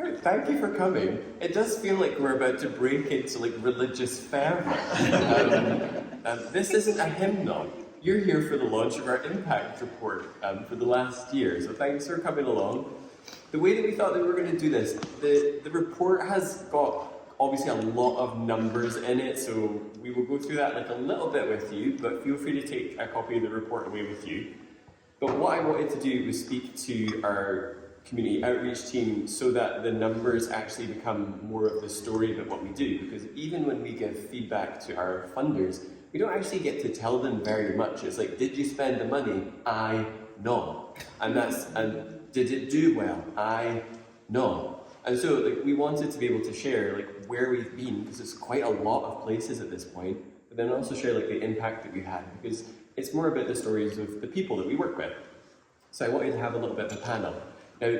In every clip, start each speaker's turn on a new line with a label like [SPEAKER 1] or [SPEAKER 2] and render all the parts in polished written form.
[SPEAKER 1] Right, thank you for coming. It does feel like we're about to break into like religious fervour. This isn't a hymnal. You're here for the launch of our impact report for the last year, so thanks for coming along. The way that we thought that we were going to do this, the report has got obviously a lot of numbers in it, so we will go through that like a little bit with you, but feel free to take a copy of the report away with you. But what I wanted to do was speak to our community outreach team so that the numbers actually become more of the story of what we do, because even when we give feedback to our funders, we don't actually get to tell them very much. It's like, did you spend the money? I know. And did it do well? I know. And so like, we wanted to be able to share like where we've been, because it's quite a lot of places at this point, but then also share like the impact that we had, because it's more about the stories of the people that we work with. So I wanted to have a little bit of a panel. Now,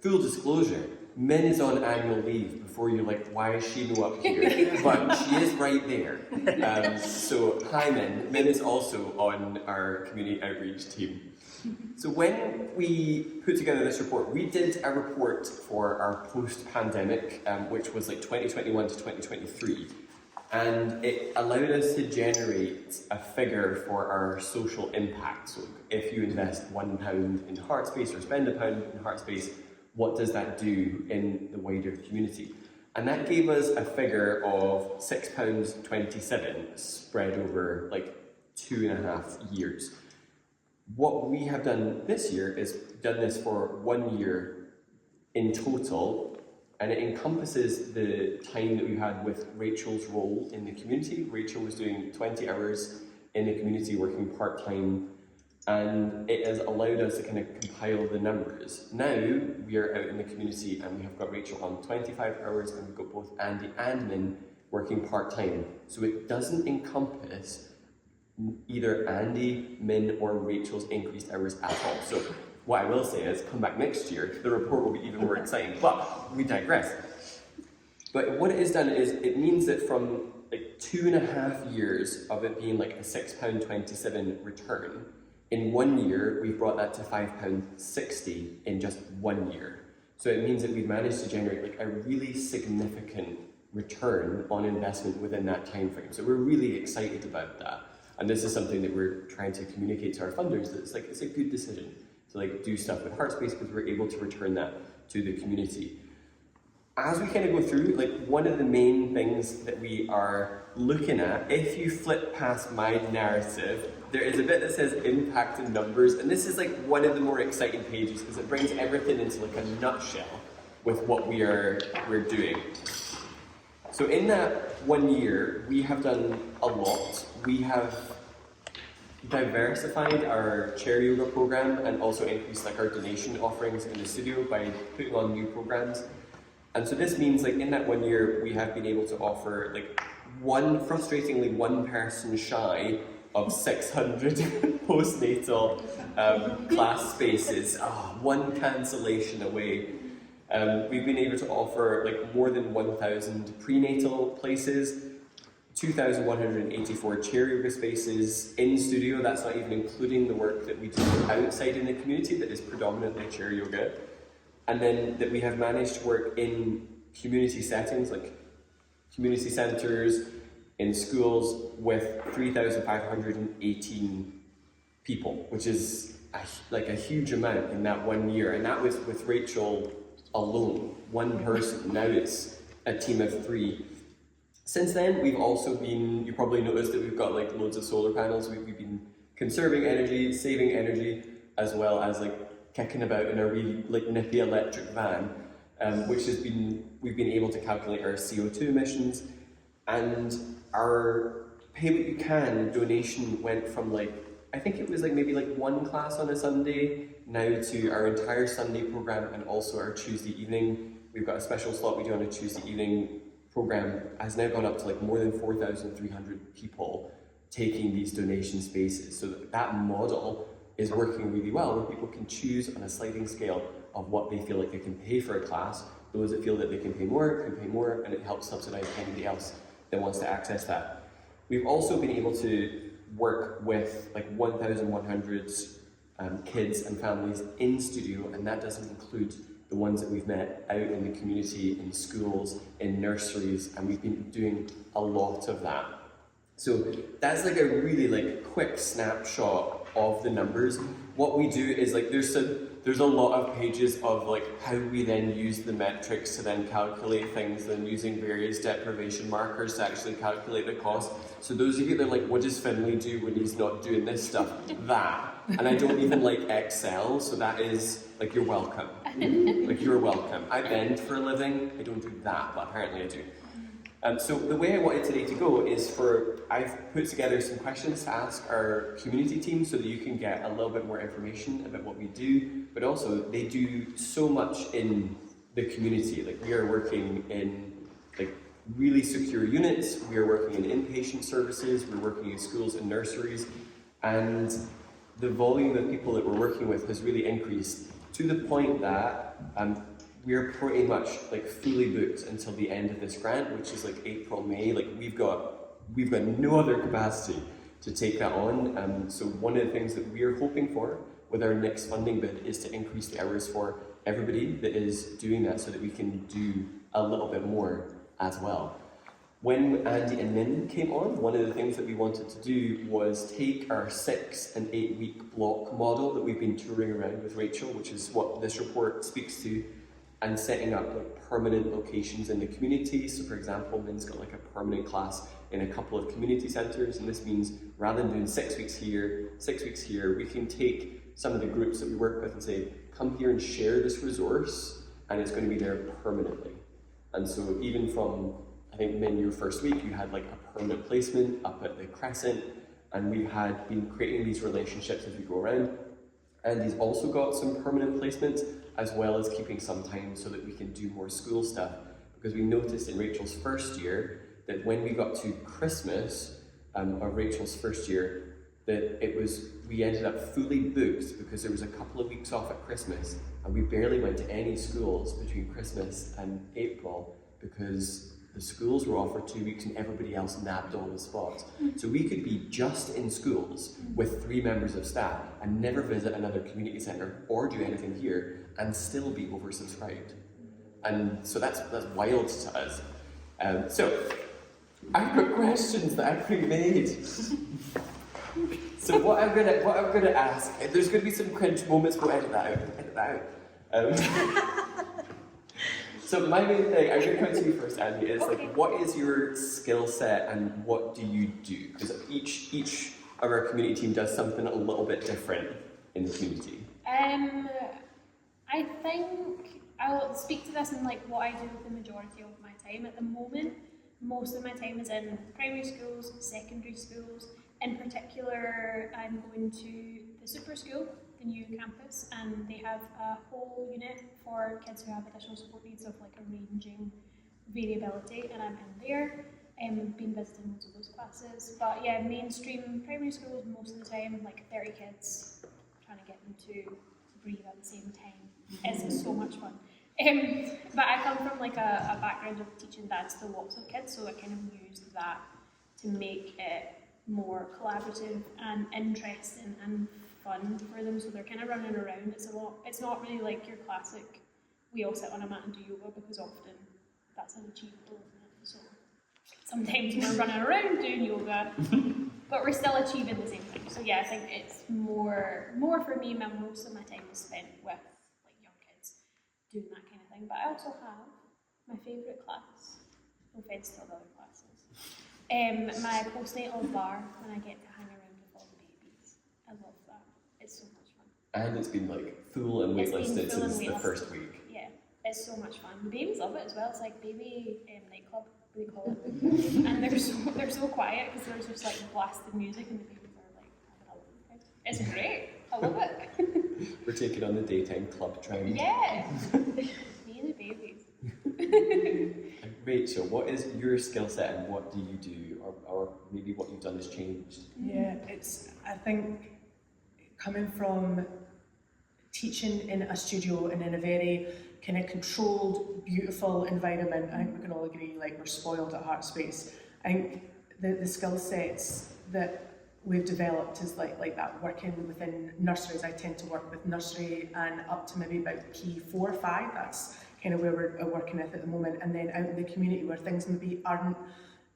[SPEAKER 1] full disclosure, Min is on annual leave. Before you're like, why is she no up here? But she is right there. So hi Min. Min is also on our community outreach team. So when we put together this report, we did a report for our post-pandemic, which was like 2021 to 2023. And it allowed us to generate a figure for our social impact. So if you invest £1 in Heartspace or spend £1 in Heartspace, what does that do in the wider community? And that gave us a figure of £6.27 spread over like 2.5 years. What we have done this year is done this for 1 year in total, and it encompasses the time that we had with Rachel's role in the community. Rachel was doing 20 hours in the community working part-time, and it has allowed us to kind of compile the numbers. Now we are out in the community and we have got Rachel on 25 hours and we've got both Andy and Min working part-time. So it doesn't encompass either Andy, Min or Rachel's increased hours at all. So what I will say is, come back next year, the report will be even more exciting, but we digress. But what it has done is, it means that from like 2.5 years of it being like a £6.27 return, in 1 year, we've brought that to £5.60 in just 1 year. So it means that we've managed to generate like a really significant return on investment within that time frame. So we're really excited about that. And this is something that we're trying to communicate to our funders, that it's a good decision to like do stuff with Heartspace, because we're able to return that to the community. As we kind of go through, like one of the main things that we are looking at, if you flip past my narrative, there is a bit that says impact and numbers, and this is like one of the more exciting pages because it brings everything into like a nutshell with what we're doing. So in that 1 year, we have done a lot. We have diversified our chair yoga program and also increased like our donation offerings in the studio by putting on new programs. And so this means like in that 1 year, we have been able to offer like frustratingly one person shy of 600 postnatal class spaces, one cancellation away. We've been able to offer like more than 1,000 prenatal places, 2,184 chair yoga spaces in studio. That's not even including the work that we do outside in the community that is predominantly chair yoga. And then that we have managed to work in community settings like community centres, in schools with 3,518 people, which is like a huge amount in that 1 year. And that was with Rachel alone, one person. Now it's a team of 3. Since then, we've also been, you probably noticed that we've got like loads of solar panels. We've been conserving energy, saving energy, as well as like kicking about in a really like nippy electric van, which has been, we've been able to calculate our CO2 emissions, and our pay what you can donation went from like, I think it was like maybe like one class on a Sunday, now to our entire Sunday program and also our Tuesday evening. We've got a special slot we do on a Tuesday evening program, has now gone up to like more than 4,300 people taking these donation spaces. So that model is working really well, where people can choose on a sliding scale of what they feel like they can pay for a class. Those that feel that they can pay more, and it helps subsidize anybody else that wants to access that. We've also been able to work with like 1,100 kids and families in studio, and that doesn't include the ones that we've met out in the community, in schools, in nurseries, and we've been doing a lot of that. So that's like a really like quick snapshot of the numbers. What we do is like there's a lot of pages of like how we then use the metrics to then calculate things, and using various deprivation markers to actually calculate the cost. So those of you that are like, what does Finlay do when he's not doing this stuff? That. And I don't even like Excel, so that is like, you're welcome. Like, you're welcome. I bend for a living. I don't do that, but apparently I do. So the way I wanted today to go is I've put together some questions to ask our community team so that you can get a little bit more information about what we do, but also they do so much in the community. Like, we are working in like really secure units, we are working in inpatient services, we're working in schools and nurseries, and the volume of people that we're working with has really increased to the point that we're pretty much like fully booked until the end of this grant, which is like April, May. Like, we've got no other capacity to take that on. So one of the things that we're hoping for with our next funding bid is to increase the hours for everybody that is doing that, so that we can do a little bit more as well. When Andy and Min came on, one of the things that we wanted to do was take our 6 and 8 week block model that we've been touring around with Rachel, which is what this report speaks to, and setting up like permanent locations in the community. So for example, Min's got like a permanent class in a couple of community centres, and this means rather than doing 6 weeks here, 6 weeks here, we can take some of the groups that we work with and say, come here and share this resource, and it's going to be there permanently. And so even from, I think, Min, your first week, you had like a permanent placement up at the Crescent, and we've been creating these relationships as we go around. And he's also got some permanent placements, as well as keeping some time so that we can do more school stuff. Because we noticed in Rachel's first year that when we got to Christmas of Rachel's first year, that we ended up fully booked because there was a couple of weeks off at Christmas, and we barely went to any schools between Christmas and April because the schools were off for 2 weeks and everybody else nabbed all the spots. So we could be just in schools with 3 members of staff and never visit another community centre or do anything here and still be oversubscribed. And so that's wild to us. So I've got questions that I've pre-made. So what I'm gonna ask, there's gonna be some cringe moments, we'll edit that out. So my main thing, I'm going to come to you first, Andy, is like, what is your skill set and what do you do? Because each of our community team does something a little bit different in the community.
[SPEAKER 2] I think I'll speak to this in like what I do with the majority of my time. At the moment, most of my time is in primary schools, secondary schools. In particular, I'm going to the Super School, the new campus, and they have a whole unit for kids who have additional support needs of like a ranging variability, and I'm in there. I've been visiting loads of those classes, but yeah, mainstream primary schools most of the time, like 30 kids, trying to get them to breathe at the same time. It's so much fun. But I come from like a background of teaching dance to lots of kids, so I kind of used that to make it more collaborative and interesting and fun for them, so they're kind of running around. It's not really like your classic, we all sit on a mat and do yoga, because often that's unachievable, isn't it? So sometimes we're running around doing yoga, but we're still achieving the same thing. So yeah, I think it's more for me, most of my time is spent with like young kids doing that kind of thing. But I also have my favourite class, no offence to all the other classes, my postnatal bar, when I get to hang around with all the babies. I love that. It's so much fun.
[SPEAKER 1] And it's been like full and waitlisted since the first week.
[SPEAKER 2] Yeah, it's so much fun. The babies love it as well. It's like baby nightclub, we call it. And they're so quiet because there's just like blasted music and the babies are like having a look. It's great. I love it.
[SPEAKER 1] We're taking on the daytime club trend.
[SPEAKER 2] Yeah. Me and the babies.
[SPEAKER 1] Rachel, what is your skill set and what do you do, or maybe what you've done has changed?
[SPEAKER 3] Yeah, I think coming from teaching in a studio and in a very kind of controlled, beautiful environment, I think we can all agree, like, we're spoiled at Heartspace. I think the skill sets that we've developed is like that, working within nurseries. I tend to work with nursery and up to maybe about P4 or 5. That's kind of where we're working with at the moment. And then out in the community where things maybe aren't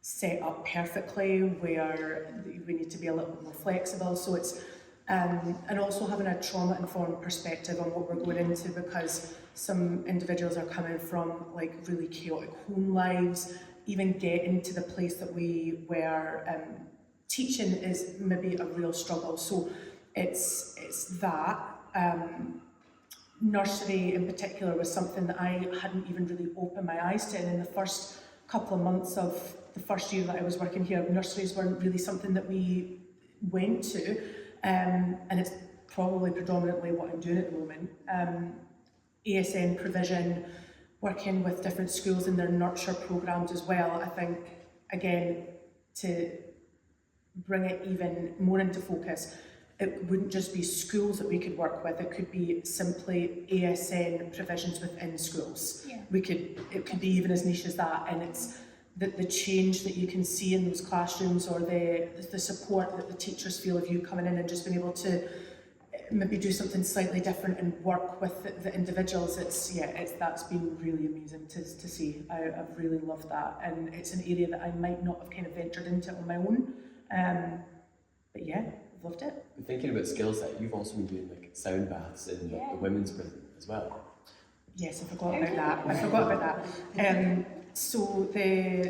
[SPEAKER 3] set up perfectly, where we need to be a little bit more flexible. So it's and also having a trauma-informed perspective on what we're going into, because some individuals are coming from like really chaotic home lives. Even getting to the place that we were teaching is maybe a real struggle. So it's that. Nursery in particular was something that I hadn't even really opened my eyes to, and in the first couple of months of the first year that I was working here, nurseries weren't really something that we went to, and it's probably predominantly what I'm doing at the moment. ASN provision, working with different schools in their nurture programs as well. I think, again, to bring it even more into focus, it wouldn't just be schools that we could work with, it could be simply ASN provisions within schools.
[SPEAKER 2] Yeah.
[SPEAKER 3] It could be even as niche as that, and it's the change that you can see in those classrooms, or the support that the teachers feel of you coming in and just being able to maybe do something slightly different and work with the individuals. That's been really amazing to see. I've really loved that, and it's an area that I might not have kind of ventured into on my own, but yeah, I've loved it.
[SPEAKER 1] But thinking about skill set, you've also been doing like sound baths in the women's prison as well.
[SPEAKER 3] Yes, I forgot about that. So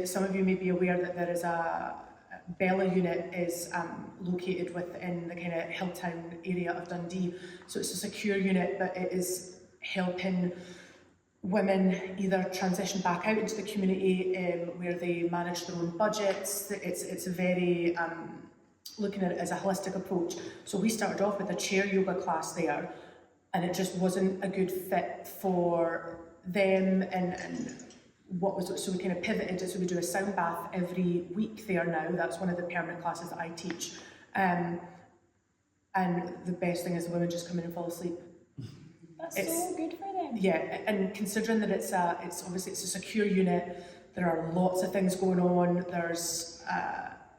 [SPEAKER 3] some of you may be aware that there is a Bella unit is located within the kind of Hilltown area of Dundee. So it's a secure unit, but it is helping women either transition back out into the community where they manage their own budgets. It's a very looking at it as a holistic approach. So we started off with a chair yoga class there, and it just wasn't a good fit for them, and what was it? So we kind of pivoted, so we do a sound bath every week there now. That's one of the permanent classes that I teach. And the best thing is the women just come in and fall asleep.
[SPEAKER 2] That's so good for them.
[SPEAKER 3] Yeah, and considering that it's obviously it's a secure unit, there are lots of things going on.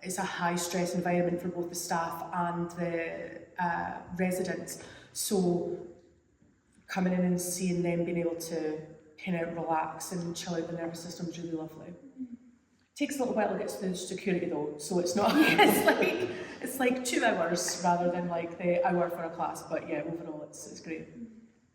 [SPEAKER 3] It's a high stress environment for both the staff and the residents. So coming in and seeing them being able to kind of relax and chill out the nervous system is really lovely. Takes a little while to get to the security though, so it's not. it's like 2 hours rather than like the hour for a class. But yeah, overall it's great.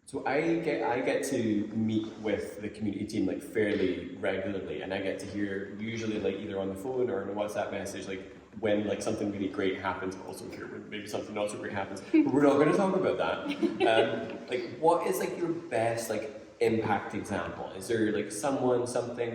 [SPEAKER 1] So I get to meet with the community team like fairly regularly, and I get to hear usually like either on the phone or in a WhatsApp message like when like something really great happens, but also hear when maybe something not so great happens. But we're not going to talk about that. Like, what is like your best like impact example? Is there like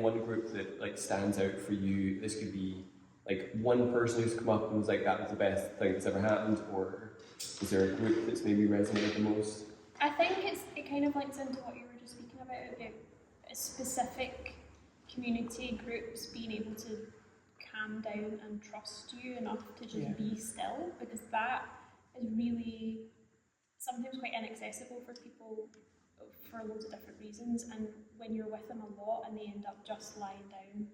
[SPEAKER 1] one group that like stands out for you? This could be like one person who's come up and was like, that was the best thing that's ever happened, or is there a group that's maybe resonated the most?
[SPEAKER 2] I think it kind of links into what you were just speaking about specific community groups being able to calm down and trust you enough to just be still, because that is really sometimes quite inaccessible for people for loads of different reasons, and when you're with them a lot and they end up just lying down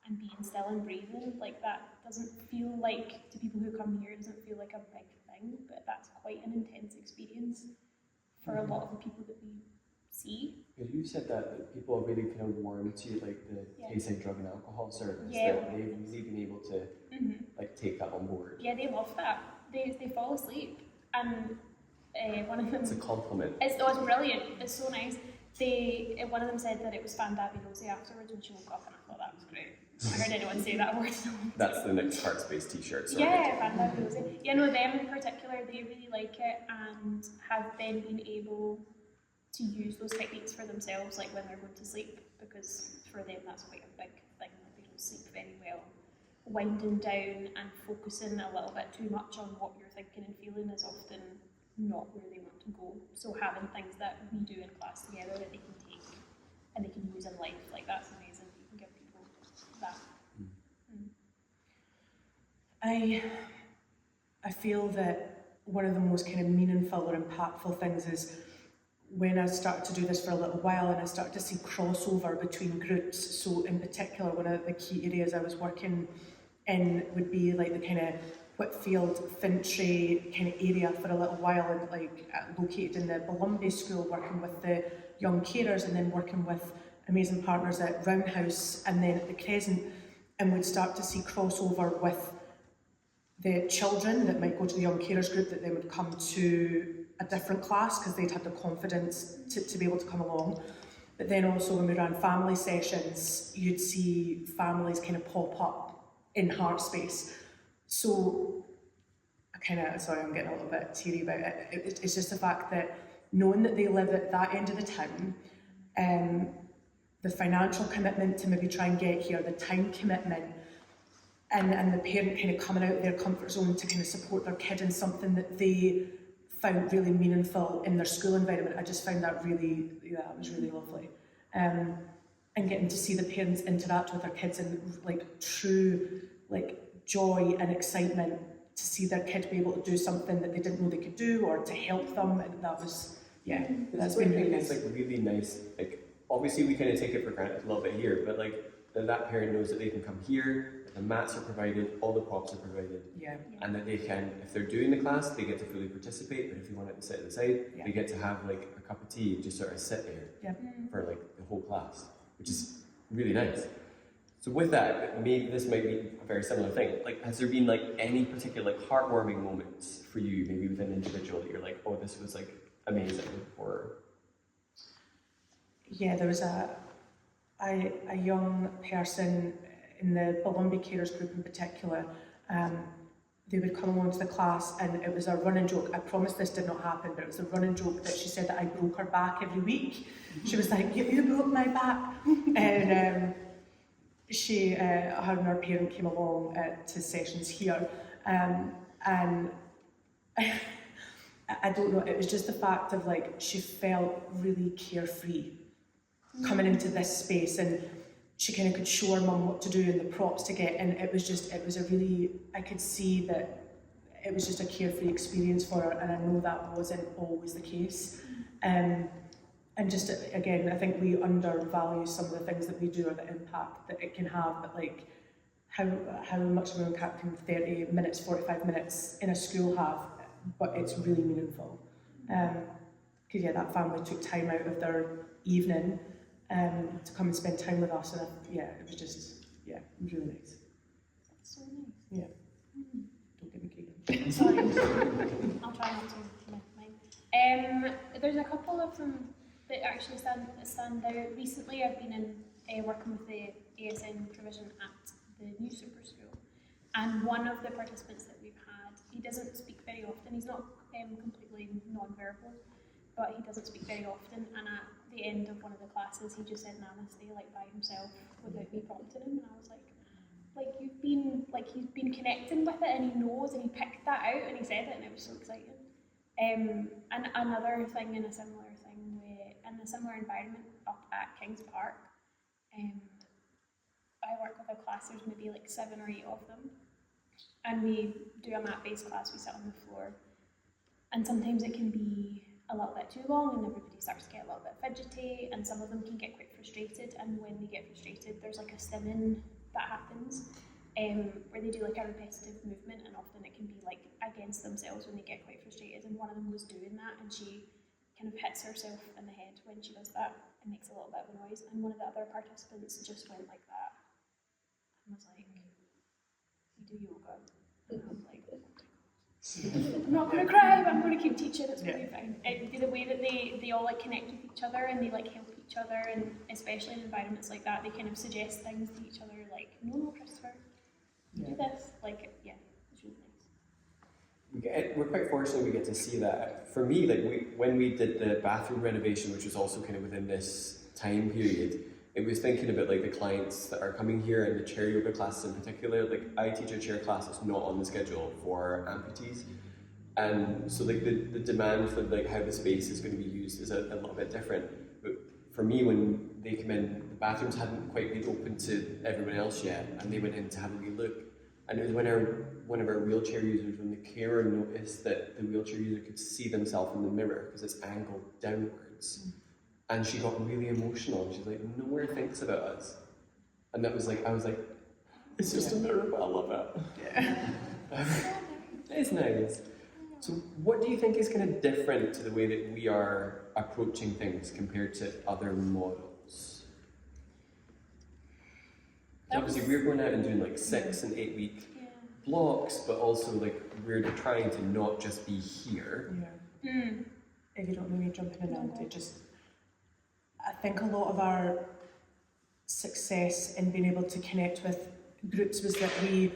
[SPEAKER 2] and being still and breathing, like that doesn't feel like, to people who come here, it doesn't feel like a big thing, but that's quite an intense experience for a lot of the people that we see.
[SPEAKER 1] Because you said that people have really kind of warmed to like the Tayside Drug and Alcohol Service,
[SPEAKER 2] Yeah.
[SPEAKER 1] that they've really been able to like take that on board.
[SPEAKER 2] Yeah, they love that. They fall asleep, and one of them.
[SPEAKER 1] It's a compliment.
[SPEAKER 2] It's brilliant. It's so nice. One of them said that it was fandabuloso afterwards when she woke up, and I thought that was great. I heard anyone say that word.
[SPEAKER 1] That's the next Heart Space t-shirt. Sorry.
[SPEAKER 2] Yeah, fandabuloso. Yeah, no, them in particular, they really like it and have then been able to use those techniques for themselves, like when they're going to sleep, because for them that's quite a big thing, that they don't sleep very well. Winding down and focusing a little bit too much on what you're thinking and feeling is often not where they want to go. So having things that we do in class together that they can take and they can use in life, like that's amazing. You can give people that.
[SPEAKER 3] I feel that one of the most kind of meaningful or impactful things is when I started to do this for a little while and I started to see crossover between groups. So in particular, one of the key areas I was working in would be like the kind of Whitfield, Fintry kind of area for a little while, and located in the Bolumby School, working with the young carers, and then working with amazing partners at Roundhouse and then at the Crescent, and we'd start to see crossover with the children that might go to the young carers group, that they would come to a different class because they'd had the confidence to be able to come along. But then also when we ran family sessions, you'd see families kind of pop up in Heartspace. So sorry, I'm getting a little bit teary about it. It's just the fact that knowing that they live at that end of the town, the financial commitment to maybe try and get here, the time commitment, and the parent kind of coming out of their comfort zone to kind of support their kid in something that they found really meaningful in their school environment. I just found that really, it was really lovely. And getting to see the parents interact with their kids in true joy and excitement to see their kid be able to do something that they didn't know they could do, or to help them. And that was, that's been really nice.
[SPEAKER 1] It's really nice. Obviously we kind of take it for granted a little bit here, but that parent knows that they can come here, that the mats are provided, all the props are provided, and that they can, if they're doing the class, they get to fully participate. But if you want it to sit at the side, they get to have a cup of tea and just sort of sit there for the whole class, which is really nice. So with that, maybe this might be a very similar thing. Has there been any particular heartwarming moments for you, maybe with an individual, that you're oh, this was amazing, or?
[SPEAKER 3] Yeah, there was a young person in the Bolumby Carers group in particular. They would come along to the class, and it was a running joke. I promise this did not happen, but it was a running joke that she said that I broke her back every week. She was like, you broke my back. And her and her parent came along to sessions here, and I don't know, it was just the fact of she felt really carefree coming into this space, and she kind of could show her mum what to do and the props to get, and it was a really, I could see that it was just a carefree experience for her, and I know that wasn't always the case. And just again, I think we undervalue some of the things that we do, or the impact that it can have, but how much of an impact can 30 minutes, 45 minutes in a school have, but it's really meaningful. Because that family took time out of their evening to come and spend time with us, and it was just, it was really nice.
[SPEAKER 2] That's so nice.
[SPEAKER 3] Yeah. Don't get me giggling.
[SPEAKER 2] Sorry. I'll try not to commit mine. There's a couple of them that actually stand out. Recently I've been working with the ASN provision at the new super school, and one of the participants that we've had, he doesn't speak very often. He's not completely non-verbal, but he doesn't speak very often, and at the end of one of the classes he just said namaste by himself without me prompting him, and I was he's been connecting with it, and he knows, and he picked that out and he said it, and it was so exciting. And another thing in a similar environment up at Kings Park, I work with a class, there's maybe 7 or 8 of them, and we do a mat-based class, we sit on the floor, and sometimes it can be a little bit too long and everybody starts to get a little bit fidgety, and some of them can get quite frustrated, and when they get frustrated there's a stimming that happens, where they do a repetitive movement, and often it can be against themselves when they get quite frustrated, and one of them was doing that, and she kind of hits herself in the head when she does that. It makes a little bit of a noise, and one of the other participants just went like that and was like, "You do yoga," and I was like, "I'm not going to cry, but I'm going to keep teaching. It's really fine." The way that they all connect with each other, and they help each other, and especially in environments like that, they kind of suggest things to each other no, Christopher, do this. It's really nice.
[SPEAKER 1] We're quite fortunate we get to see that. For me, when we did the bathroom renovation, which was also kind of within this time period, it was thinking about the clients that are coming here, and the chair yoga classes in particular. I teach a chair class that's not on the schedule for amputees, and so the demand for how the space is going to be used is a little bit different. But for me, when they come in, the bathrooms hadn't quite been open to everyone else yet, and they went in to have a wee look. And it was when one of our wheelchair users, when the carer noticed that the wheelchair user could see themselves in the mirror because it's angled downwards. And she got really emotional. She's like, "Nowhere thinks about us." And that was I was like, it's just a mirror, but I love it.
[SPEAKER 3] Yeah.
[SPEAKER 1] It's nice. So what do you think is kind of different to the way that we are approaching things compared to other models? Obviously, we're going out and doing like 6 and 8 week
[SPEAKER 2] Yeah.
[SPEAKER 1] blocks, but also like we're trying to not just be here.
[SPEAKER 3] Yeah.
[SPEAKER 2] Mm.
[SPEAKER 3] If you don't know me jumping in and it just, I think a lot of our success in being able to connect with groups was that we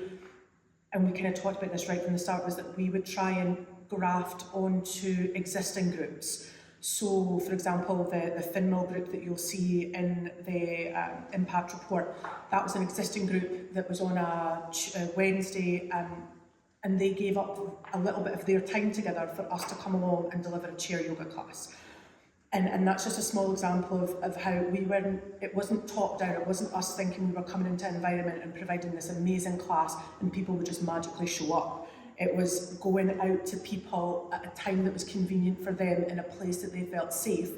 [SPEAKER 3] kind of talked about this right from the start, was that we would try and graft onto existing groups. So, for example, the Finmill group that you'll see in the impact report, that was an existing group that was on a Wednesday, and they gave up a little bit of their time together for us to come along and deliver a chair yoga class. And that's just a small example of how it wasn't top down, it wasn't us thinking we were coming into an environment and providing this amazing class and people would just magically show up. It was going out to people at a time that was convenient for them in a place that they felt safe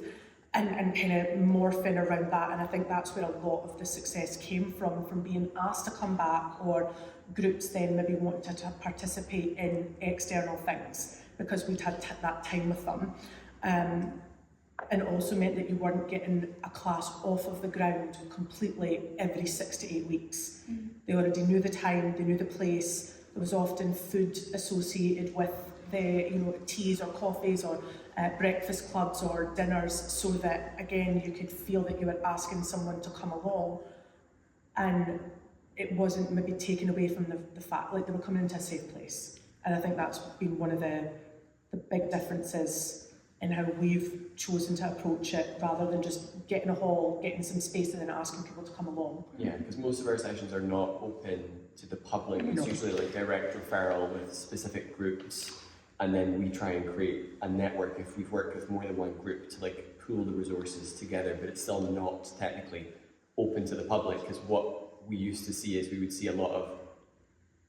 [SPEAKER 3] and kind of morphing around that. And I think that's where a lot of the success came from being asked to come back, or groups then maybe wanting to participate in external things because we'd had that time with them. And also meant that you weren't getting a class off of the ground completely every 6 to 8 weeks. They already knew the time, they knew the place. There was often food associated with the, teas or coffees or breakfast clubs or dinners, so that again you could feel that you were asking someone to come along, and it wasn't maybe taken away from the fact like they were coming into a safe place. And I think that's been one of the big differences in how we've chosen to approach it, rather than just getting a hall, getting some space and then asking people to come along.
[SPEAKER 1] Yeah, because most of our sessions are not open to the public. It's
[SPEAKER 3] No.
[SPEAKER 1] usually like direct referral with specific groups, and then we try and create a network if we've worked with more than one group to like pool the resources together, but it's still not technically open to the public, because what we used to see is we would see a lot of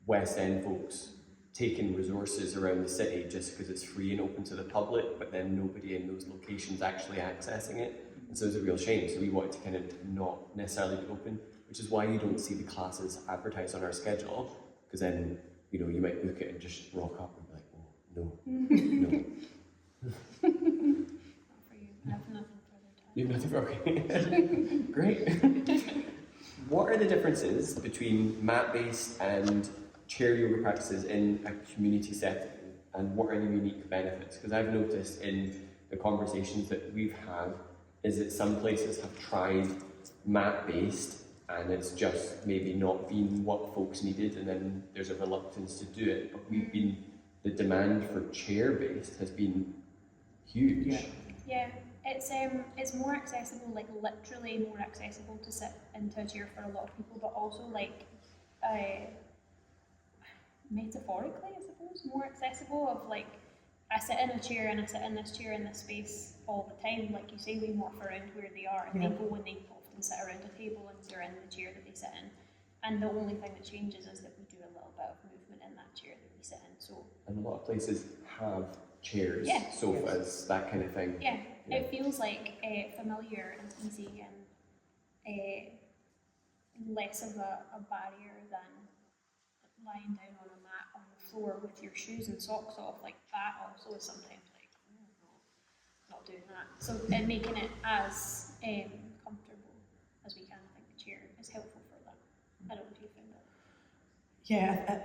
[SPEAKER 1] West End folks taking resources around the city just because it's free and open to the public, but then nobody in those locations actually accessing it. And so it's a real shame. So we wanted to kind of not necessarily be open, which is why you don't see the classes advertised on our schedule, because then, you might book it and just rock up and be like, oh, no, no.
[SPEAKER 2] Not for you. I have nothing further to add.
[SPEAKER 1] You have nothing for Great. What are the differences between mat-based and chair yoga practices in a community setting, and what are the unique benefits? Because I've noticed in the conversations that we've had is that some places have tried mat-based and it's just maybe not been what folks needed, and then there's a reluctance to do it. But the demand for chair-based has been huge.
[SPEAKER 2] Yeah, it's more accessible, like literally more accessible to sit into a chair for a lot of people, but also like metaphorically, I suppose, more accessible of like, I sit in a chair and I sit in this chair in this space all the time. Like you say, we morph around where they are, and they go and they often sit around a table and they're in the chair that they sit in. And the only thing that changes is that we do a little bit of movement in that chair that we sit in. So,
[SPEAKER 1] And a lot of places have chairs,
[SPEAKER 2] Yeah.
[SPEAKER 1] sofas, that kind of thing.
[SPEAKER 2] yeah,
[SPEAKER 1] Yeah.
[SPEAKER 2] it feels like familiar and easy and less of a barrier than lying down on a mat on the floor with your shoes and socks off. Like that also is sometimes like, no, not doing that. So making it as comfortable as we can, I think the chair is helpful for that. I don't know if you found that.
[SPEAKER 3] Yeah,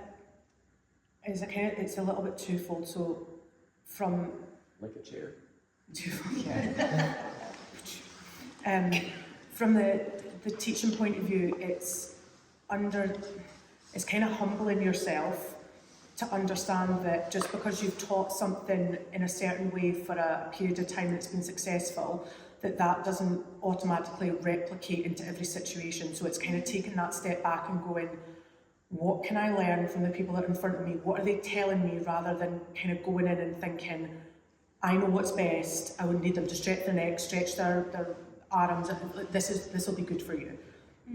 [SPEAKER 3] it's a little bit twofold. So from
[SPEAKER 1] Like a chair.
[SPEAKER 3] from the teaching point of view, it's kind of humbling yourself to understand that just because you've taught something in a certain way for a period of time that's been successful, that doesn't automatically replicate into every situation. So it's kind of taking that step back and going, what can I learn from the people that are in front of me? What are they telling me, rather than kind of going in and thinking, I know what's best, I would need them to stretch their neck, stretch their arms, this will be good for you.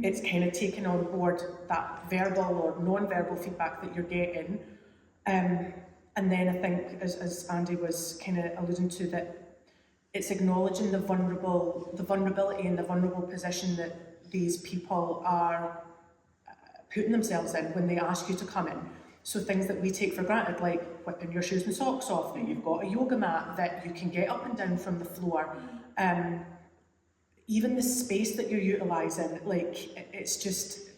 [SPEAKER 3] It's kind of taking on board that verbal or non-verbal feedback that you're getting. And then I think, as Andy was kind of alluding to, that it's acknowledging the vulnerability and the vulnerable position that these people are putting themselves in when they ask you to come in. So things that we take for granted, like whipping your shoes and socks off, that you've got a yoga mat, that you can get up and down from the floor. Even the space that you're utilising, like it's just,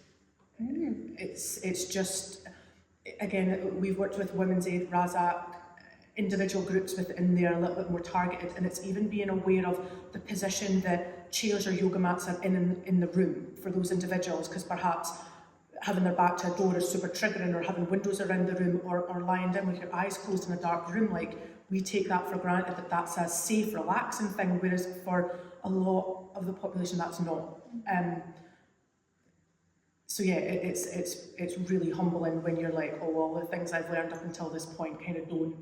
[SPEAKER 3] it's just, again, we've worked with Women's Aid, Razak, individual groups within there a little bit more targeted, and it's even being aware of the position that chairs or yoga mats are in the room for those individuals, because perhaps having their back to a door is super triggering, or having windows around the room, or lying down with your eyes closed in a dark room. Like, we take that for granted, that that's a safe, relaxing thing, whereas for a lot of the population that's not. So yeah, it's really humbling when you're like, oh, all the things I've learned up until this point kind of don't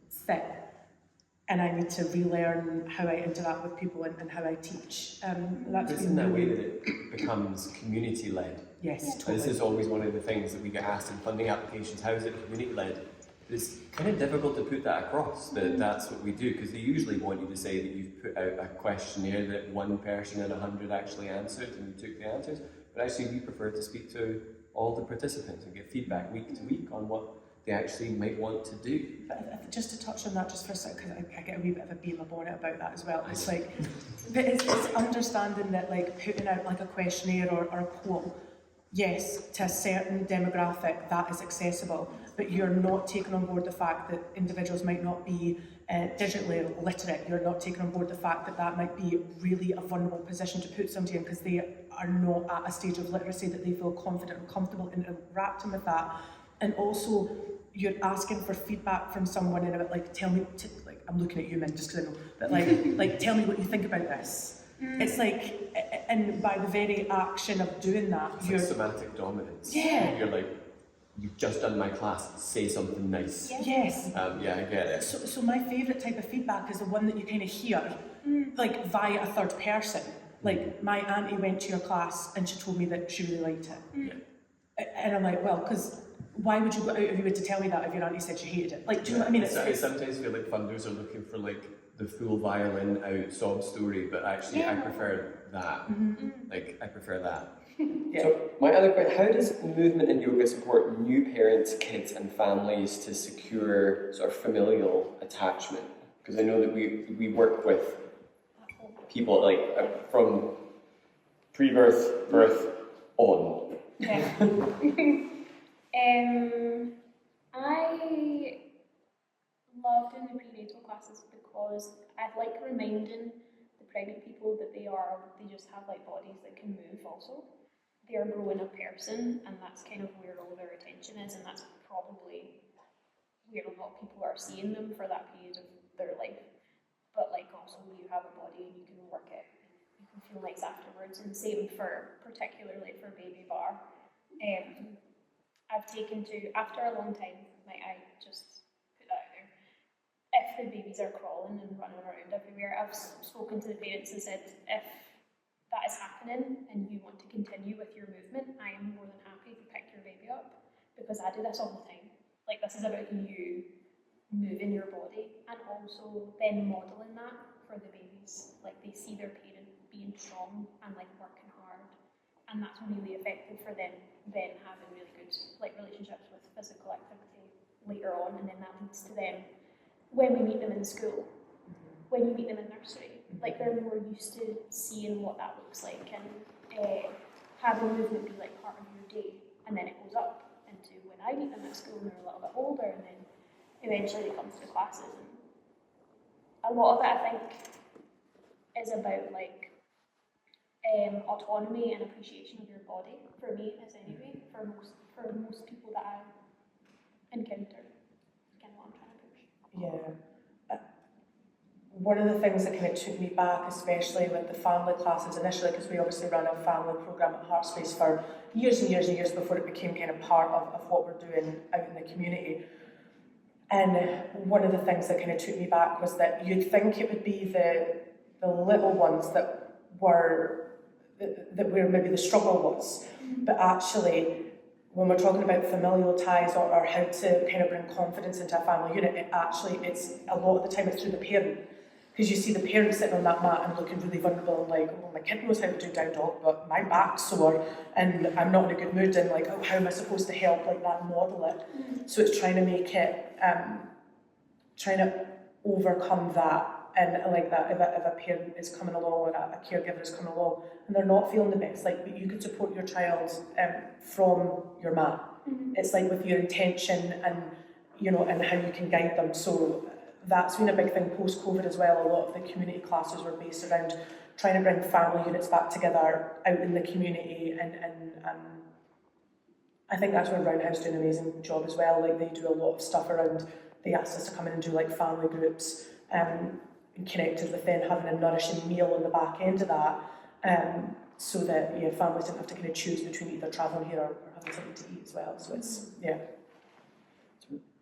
[SPEAKER 3] fit, and I need to relearn how I interact with people and how I teach. That's
[SPEAKER 1] It's in that way that it becomes community-led.
[SPEAKER 3] Yes, totally.
[SPEAKER 1] This is always one of the things that we get asked in funding applications. How is it community-led? It's kind of difficult to put that across, that that's what we do, because they usually want you to say that you've put out a questionnaire that one person in 100 actually answered and you took the answers. But actually, we prefer to speak to all the participants and get feedback week to week on what they actually might want to do.
[SPEAKER 3] But just to touch on that just for a second, because I get a wee bit of a bee in my bonnet about that as well. It's like, but it's understanding that, like, putting out like a questionnaire or a poll, yes, to a certain demographic that is accessible, but you're not taking on board the fact that individuals might not be digitally literate. You're not taking on board the fact that that might be really a vulnerable position to put somebody in, because they are not at a stage of literacy that they feel confident and comfortable in interacting with that. And also, you're asking for feedback from someone in a bit like, tell me, like, I'm looking at you, Min, just because I know, but like, tell me what you think about this. It's like, and by the very action of doing that,
[SPEAKER 1] It's
[SPEAKER 3] you're
[SPEAKER 1] like somatic dominance.
[SPEAKER 3] Yeah.
[SPEAKER 1] You're like, you've just done my class, say something nice.
[SPEAKER 3] yes.
[SPEAKER 1] Yeah, I get it.
[SPEAKER 3] So my favourite type of feedback is the one that you kind of hear, like via a third person. Like, my auntie went to your class and she told me that she really liked it. And I'm like, well, because why would you go out of your way to tell me that if your auntie said she hated it? Like, do you know what I mean?
[SPEAKER 1] I sometimes feel like funders are looking for like the full violin out sob story, but actually I prefer that. Like, I prefer that.
[SPEAKER 3] Yeah.
[SPEAKER 4] So my other question, how does movement in yoga support new parents, kids and families to secure sort of familial attachment? Because I know that we work with people like from pre-birth, birth on.
[SPEAKER 2] Yeah. I love doing the prenatal classes because I like reminding the pregnant people that they just have like bodies that can move also. They are growing a person, and that's kind of where all their attention is, and that's probably where a lot of people are seeing them for that period of their life. But like, also, you have a body and you can work it, you can feel nice afterwards, and same for, particularly for baby bar. I've taken to, after a long time, like, I just put that out there, if the babies are crawling and running around everywhere, I've spoken to the parents and said, if that is happening and you want to continue with your movement, I am more than happy to pick your baby up, because I do this all the time. Like, this is about you moving your body, and also then modelling that for the babies. Like, they see their parent being strong and like working hard, and that's really effective for them then having really good like relationships with physical activity later on, and then that leads to them when we meet them in school, when you meet them in nursery, like, they're more used to seeing what that looks like, and having movement be like part of your day, and then it goes up into when I meet them at school and they're a little bit older, and then eventually they come to the classes, and a lot of it, I think, is about like autonomy and appreciation of your body. For me, is anyway. For most people that I encounter, that's kind of what I'm trying to push.
[SPEAKER 3] Yeah. One of the things that kind of took me back, especially with the family classes initially, because we obviously ran a family programme at Heartspace for years and years and years before it became kind of part of what we're doing out in the community. And one of the things that kind of took me back was that you'd think it would be the little ones that were where maybe the struggle was, but actually, when we're talking about familial ties or how to kind of bring confidence into a family unit, it's a lot of the time it's through the parent. Because you see the parents sitting on that mat and looking really vulnerable and like, oh, my kid knows how to do down dog, but my back's sore and I'm not in a good mood, and like, oh, how am I supposed to help like that, model it? So it's trying to make it, trying to overcome that. And like that, if a parent is coming along or a caregiver is coming along and they're not feeling the best, like you could support your child from your mat. It's like with your intention and, you know, and how you can guide them. So that's been a big thing post-COVID as well. A lot of the community classes were based around trying to bring family units back together out in the community, and I think that's where Roundhouse do an amazing job as well. Like they do a lot of stuff around, they asked us to come in and do like family groups, and connected with then having a nourishing meal on the back end of that, so that families didn't have to kind of choose between either travelling here or having something to eat as well. So it's,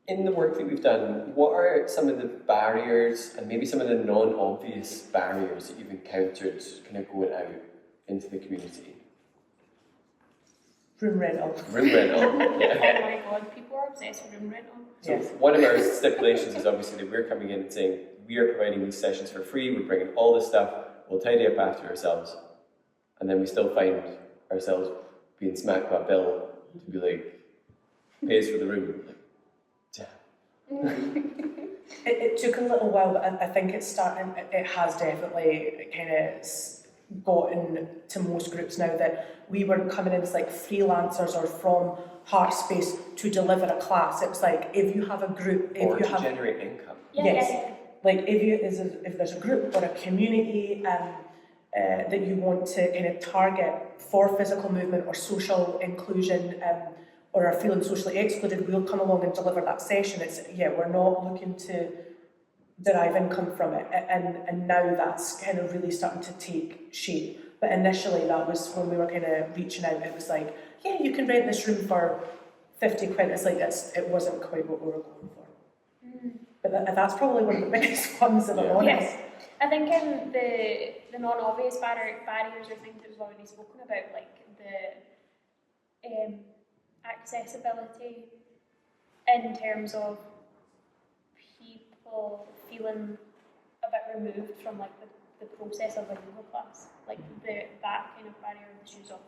[SPEAKER 4] In the work that we've done, what are some of the barriers and maybe some of the non-obvious barriers that you've encountered kind of going out into the community?
[SPEAKER 3] Room rental.
[SPEAKER 4] Room rental, yeah.
[SPEAKER 2] Oh my god, people are obsessed with room rental.
[SPEAKER 4] So
[SPEAKER 3] Yes.
[SPEAKER 4] one of our stipulations is obviously that we're coming in and saying, we are providing these sessions for free, we're bringing all this stuff, we'll tidy up after ourselves, and then we still find ourselves being smacked by a bill to be like, pay us for the room. Like, damn.
[SPEAKER 3] It took a little while, but I think it's starting, it has definitely kind of gotten to most groups now that we were coming in as like freelancers or from Heartspace to deliver a class. It was like, if you have a group, if
[SPEAKER 4] Or
[SPEAKER 3] you
[SPEAKER 4] to
[SPEAKER 3] have...
[SPEAKER 4] generate income.
[SPEAKER 3] Yes. Like if there's a group or a community that you want to kind of target for physical movement or social inclusion, or are feeling socially excluded, we'll come along and deliver that session. It's we're not looking to derive income from it, and now that's kind of really starting to take shape. But initially, that was when we were kind of reaching out. It was like, you can rent this room for 50 quid. It's like it wasn't quite what we were going for. But that's probably one of the biggest ones, if I'm honest.
[SPEAKER 2] Yes. I think the non-obvious barriers are things that we've already spoken about, like the accessibility in terms of people feeling a bit removed from like the process of a yoga class, like that kind of barrier of the shoes off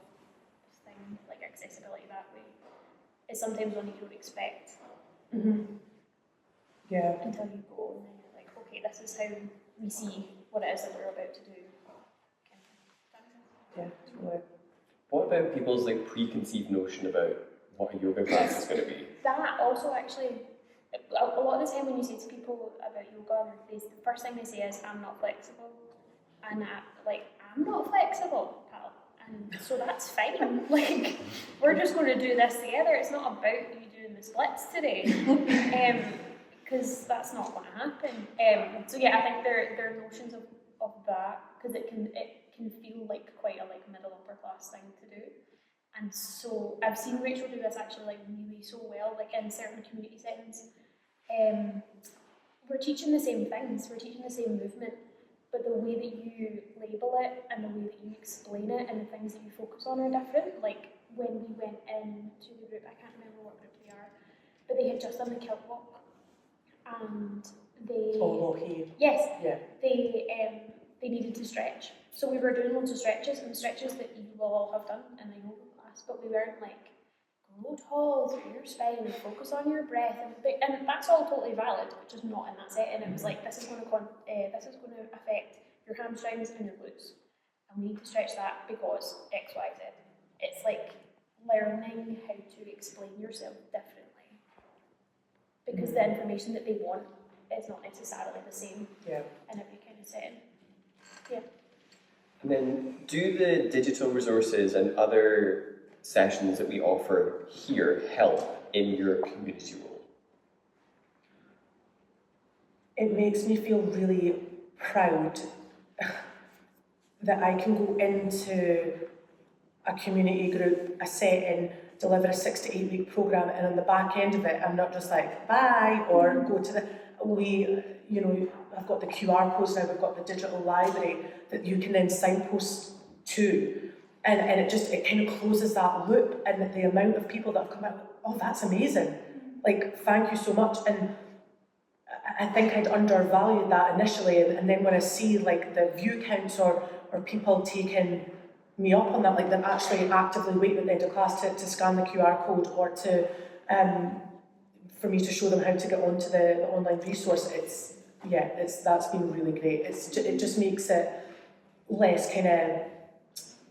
[SPEAKER 2] thing, like accessibility that way, is sometimes one you don't expect.
[SPEAKER 3] Yeah.
[SPEAKER 2] Until you go and then you're like, okay, this is how we see what it is that we're about to do.
[SPEAKER 3] Yeah, totally.
[SPEAKER 4] What about people's like preconceived notion about what a yoga class is going to be?
[SPEAKER 2] That also actually, a lot of the time when you say to people about yoga, the first thing they say is, I'm not flexible. And I'm not flexible, pal. And so that's fine. Like, we're just going to do this together. It's not about you doing the splits today. Because that's not going to happen. So yeah, I think there are notions of that, because it can feel like quite a middle upper class thing to do. And so I've seen Rachel do this actually like really so well, like in certain community settings. We're teaching the same things, we're teaching the same movement, but the way that you label it and the way that you explain it and the things that you focus on are different. Like when we went into the group, I can't remember what group they are, but they had just done the kilt walk. And they yes,
[SPEAKER 3] yeah,
[SPEAKER 2] they needed to stretch. So we were doing loads of stretches, and stretches that you will all have done in the yoga class, but we weren't like, go tall through your spine, focus on your breath, and that's all totally valid, but just not in that setting. It was like, this is going to affect your hamstrings and your glutes, and we need to stretch that because X, Y, Z. It's like learning how to explain yourself differently. Because the information that they want is not necessarily the same in every kind of setting. Yeah.
[SPEAKER 4] And then, do the digital resources and other sessions that we offer here help in your community role?
[SPEAKER 3] It makes me feel really proud that I can go into a community group, a setting, deliver a 6 to 8 week program, and on the back end of it, I'm not just like, bye, or go to the, I've got the QR codes now, we've got the digital library that you can then signpost to, and it kind of closes that loop, and the amount of people that have come out, oh, that's amazing, like, thank you so much. And I think I'd undervalued that initially, and then when I see like the view counts or people taking me up on that, like they're actually actively waiting at the end of class to scan the QR code or to for me to show them how to get onto the online resource. That's been really great. It just makes it less kind of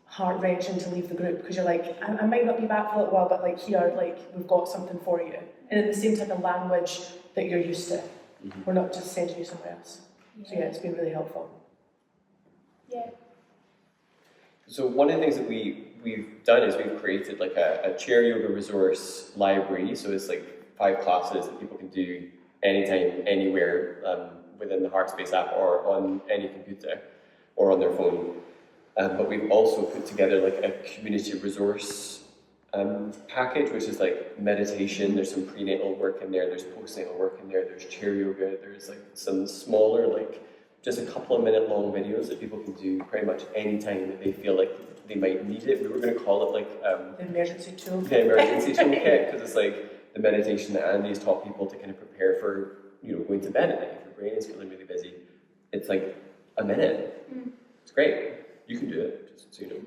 [SPEAKER 3] heart-wrenching to leave the group, because you're like, I might not be back for a little while, but like here, like we've got something for you, and in the same type of language that you're used to. We're not just sending you somewhere else. So yeah, it's been really helpful.
[SPEAKER 2] Yeah.
[SPEAKER 4] So one of the things that we've done is we've created like a chair yoga resource library. So it's like 5 classes that people can do anytime, anywhere, within the Heartspace app or on any computer or on their phone. But we've also put together like a community resource package, which is like meditation. There's some prenatal work in there, there's postnatal work in there, there's chair yoga, there's like some smaller, like just a couple of minute long videos that people can do pretty much any time that they feel like they might need it. We were going to call it like
[SPEAKER 3] The emergency toolkit.
[SPEAKER 4] the emergency toolkit, because it's like the meditation that Andy's taught people to kind of prepare for, going to bed at night if your brain is feeling really busy. It's like a minute. It's great. You can do it, just so you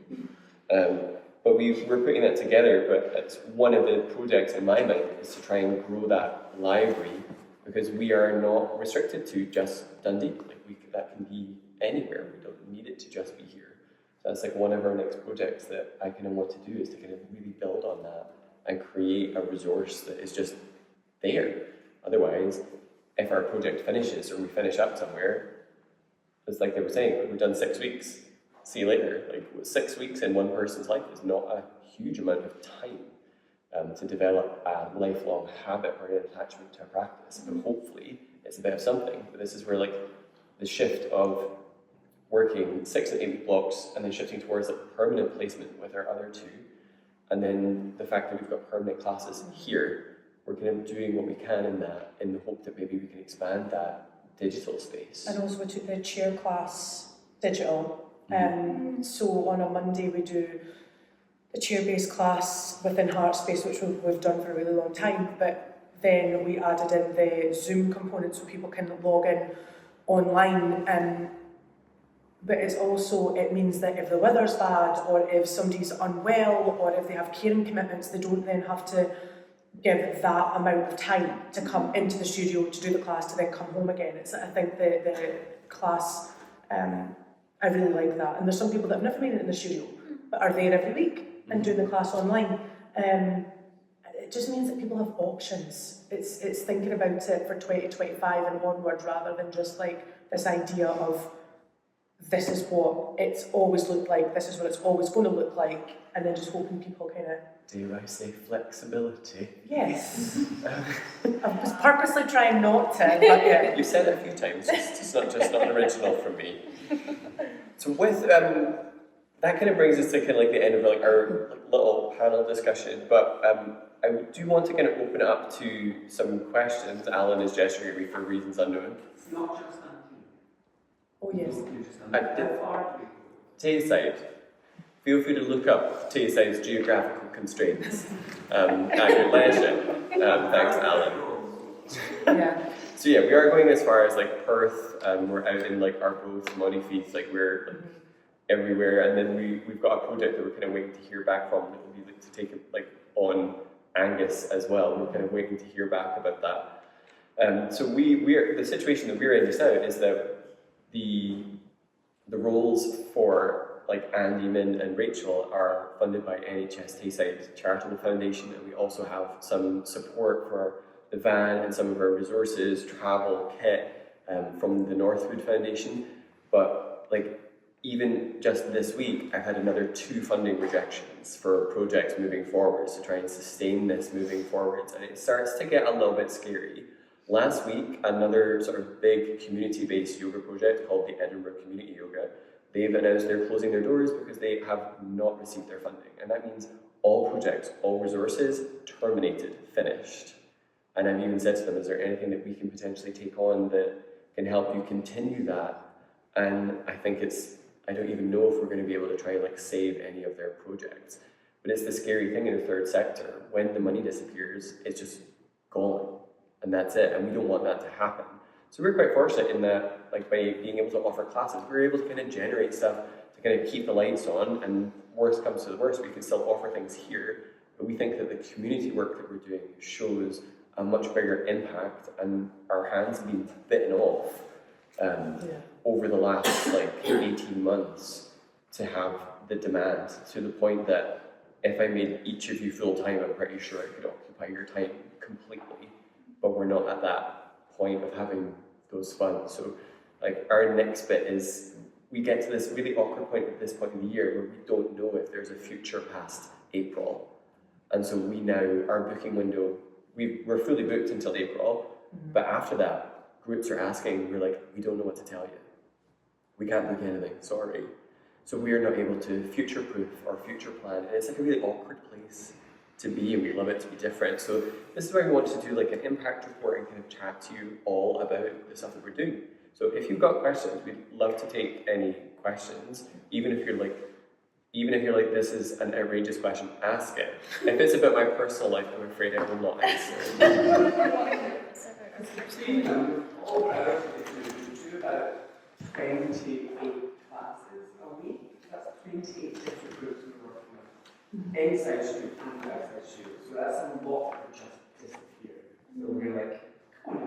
[SPEAKER 4] know. But we're putting that together, but it's one of the projects in my mind is to try and grow that library, because we are not restricted to just Dundee. Like that can be anywhere. We don't need it to just be here. So that's like one of our next projects that I kind of want to do, is to kind of really build on that and create a resource that is just there. Otherwise, if our project finishes or we finish up somewhere, it's like they were saying, we've done 6 weeks. See you later. Like 6 weeks in one person's life is not a huge amount of time to develop a lifelong habit or an attachment to a practice. But hopefully it's a bit of something. But this is where like the shift of working 6 and 8 week blocks and then shifting towards like permanent placement with our other 2, and then the fact that we've got permanent classes here, we're kind of doing what we can in that, in the hope that maybe we can expand that digital space.
[SPEAKER 3] And also we took the chair class digital. So on a Monday we do a chair-based class within Heartspace, which we've done for a really long time, but then we added in the Zoom component so people can log in online. But it's also, it means that if the weather's bad, or if somebody's unwell, or if they have caring commitments, they don't then have to give that amount of time to come into the studio to do the class to then come home again. I think the class, I really like that. And there's some people that have never made it in the studio, but are there every week and doing the class online. It just means that people have options. It's thinking about it for 2025 and onward, rather than just like this idea of this is what it's always looked like, this is what it's always going to look like, and then just hoping people kind of...
[SPEAKER 4] Dare I say flexibility?
[SPEAKER 3] Yes. I was purposely trying not to, but yeah.
[SPEAKER 4] You've said it a few times, it's not just not original from me. So with, that kind of brings us to kind of like the end of like our like, little panel discussion, but I do want to kind of open it up to some questions. Alan is gesturing at me for reasons unknown.
[SPEAKER 5] It's not just Dundee.
[SPEAKER 3] Oh yes.
[SPEAKER 4] Tayside. Feel free to look up Tayside's geographical constraints at your leisure. Thanks, Alan.
[SPEAKER 3] Yeah.
[SPEAKER 4] So yeah, we are going as far as like Perth. We're out in like Arbroath, Montefieth, like we're like, everywhere. And then we've got a project that we're kind of waiting to hear back from that will be like, to take it like on Angus as well. We're kind of waiting to hear back about that. So we're the situation that we're in just now is that the roles for like Andy, Min and Rachel are funded by NHS Tayside Charitable Foundation, and we also have some support for the van and some of our resources, travel, kit from the Northwood Foundation. But like even just this week, I've had another 2 funding rejections for projects moving forwards to try and sustain this moving forwards, and it starts to get a little bit scary. Last week, another sort of big community-based yoga project called the Edinburgh Community Yoga, they've announced they're closing their doors because they have not received their funding. And that means all projects, all resources, terminated, finished. And I've even said to them, is there anything that we can potentially take on that can help you continue that? And I think I don't even know if we're going to be able to try and like save any of their projects. But it's the scary thing in the third sector. When the money disappears, it's just gone. And that's it. And we don't want that to happen. So we're quite fortunate in that, like by being able to offer classes, we're able to kind of generate stuff to kind of keep the lights on, and worst comes to the worst, we can still offer things here. But we think that the community work that we're doing shows a much bigger impact, and our hands have been bitten off over the last like 18 months to have the demand, to the point that if I made each of you full-time, I'm pretty sure I could occupy your time completely, but we're not at that point of having those funds. So like our next bit is, we get to this really awkward point at this point in the year where we don't know if there's a future past April. And so we now, our booking window, we're fully booked until April, but after that, groups are asking, we're like, we don't know what to tell you. We can't book anything, sorry. So we are not able to future-proof or future plan. And it's like a really awkward place to be, and we love it to be different. So this is why we wanted to do like an impact report and kind of chat to you all about the stuff that we're doing. So if you've got questions, we'd love to take any questions, even if you're like, this is an outrageous question, ask it. If it's about my personal life, I'm afraid I will not answer.
[SPEAKER 5] All right, we do about 28 classes a week. That's 28 different groups we're working with. Inside students and outside students. So that's a lot that just disappear. So we're like, come on,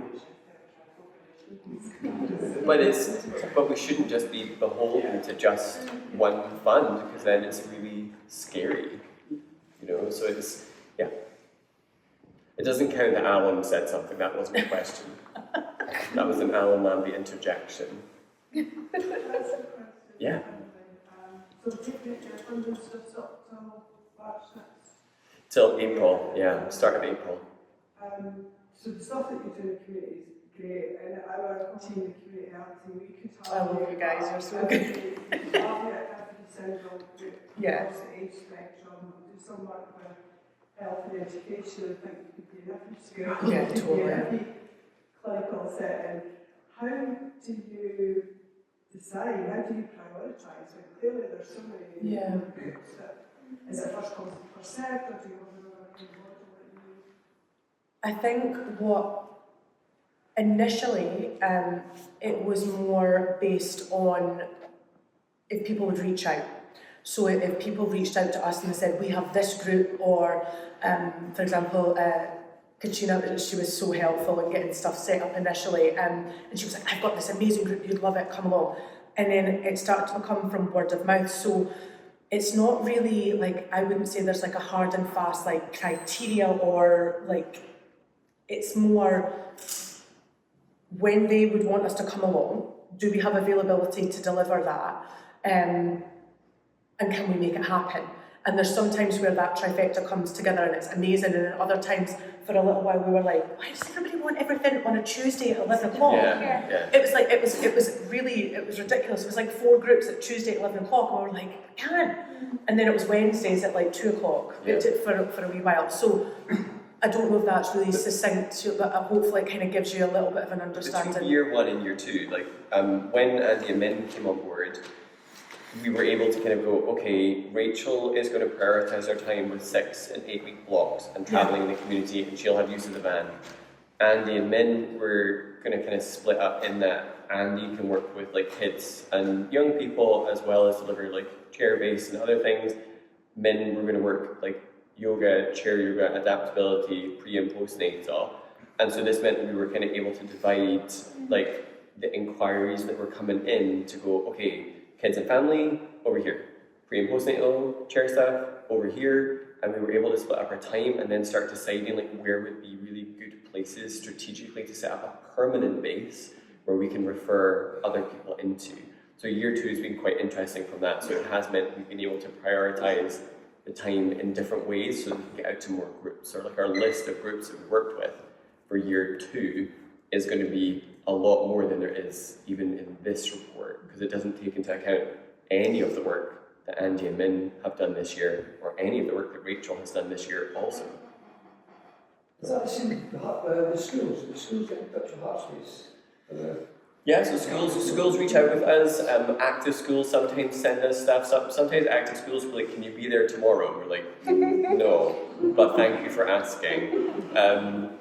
[SPEAKER 4] But we shouldn't just be beholden to just one fund, because then it's really scary, you know. So it's It doesn't count that Alan said something. That wasn't a question. That was an Alan Lambie interjection. Yeah.
[SPEAKER 6] So taking your funding stuff up till March next.
[SPEAKER 4] Till April. Yeah, start of April.
[SPEAKER 6] So the stuff that you do in the community is great, and our team, the community health team, we could
[SPEAKER 3] I
[SPEAKER 6] have
[SPEAKER 3] love you guys, you're so good.
[SPEAKER 6] every syndrome,
[SPEAKER 3] Yeah.
[SPEAKER 6] the age spectrum, do some work with health and education. I think you could be in every school,
[SPEAKER 3] Yeah,
[SPEAKER 6] you could be in
[SPEAKER 3] totally.
[SPEAKER 6] every clinical setting. How do you decide? How do you prioritise? When clearly there's so many
[SPEAKER 3] Yeah.
[SPEAKER 6] groups that, is it first come first served, or do you have another kind of model that you?
[SPEAKER 3] I think what initially it was more based on if people would reach out. So if people reached out to us and they said, we have this group, or for example, Katrina, she was so helpful in getting stuff set up initially, and she was like, I've got this amazing group, you'd love it, come along. And then it started to come from word of mouth. So it's not really like, I wouldn't say there's like a hard and fast like criteria, or like, it's more when they would want us to come along, do we have availability to deliver that? And can we make it happen? And there's some times where that trifecta comes together and it's amazing, and then other times for a little while we were like, why does everybody want everything on a Tuesday at 11 o'clock?
[SPEAKER 4] Yeah.
[SPEAKER 3] It was like, it was ridiculous. It was like 4 groups at Tuesday at 11 o'clock, and we were like, I can't. And then it was Wednesdays at like 2 o'clock for a wee while. So I don't know if that's really succinct, but hopefully it kind of gives you a little bit of an understanding.
[SPEAKER 4] Between year 1 and year 2, like when Andy and Min came on board, we were able to kind of go, okay, Rachel is going to prioritise her time with 6 and 8 week blocks and travelling in the community, and she'll have use of the van. Andy and Min were going to kind of split up in that Andy can work with like kids and young people, as well as deliver like chair based and other things. Min were going to work like yoga, chair yoga, adaptability, pre and postnatal. And so this meant that we were kind of able to divide like the inquiries that were coming in to go, okay, kids and family over here, pre and postnatal chair staff over here, and we were able to split up our time and then start deciding like where would be really good places strategically to set up a permanent base where we can refer other people into. So year 2 has been quite interesting from that. So it has meant we've been able to prioritise the time in different ways so that we can get out to more groups. So like our list of groups that we worked with for year 2 is going to be a lot more than there is even in this report, because it doesn't take into account any of the work that Andy and Min have done this year, or any of the work that Rachel has done this year also.
[SPEAKER 5] Is that the same the schools? The schools get in touch with Heartspace?
[SPEAKER 4] Yeah, so schools reach out with us. Active schools sometimes send us stuff. Sometimes active schools are like, "Can you be there tomorrow?" We're like, "No, but thank you for asking."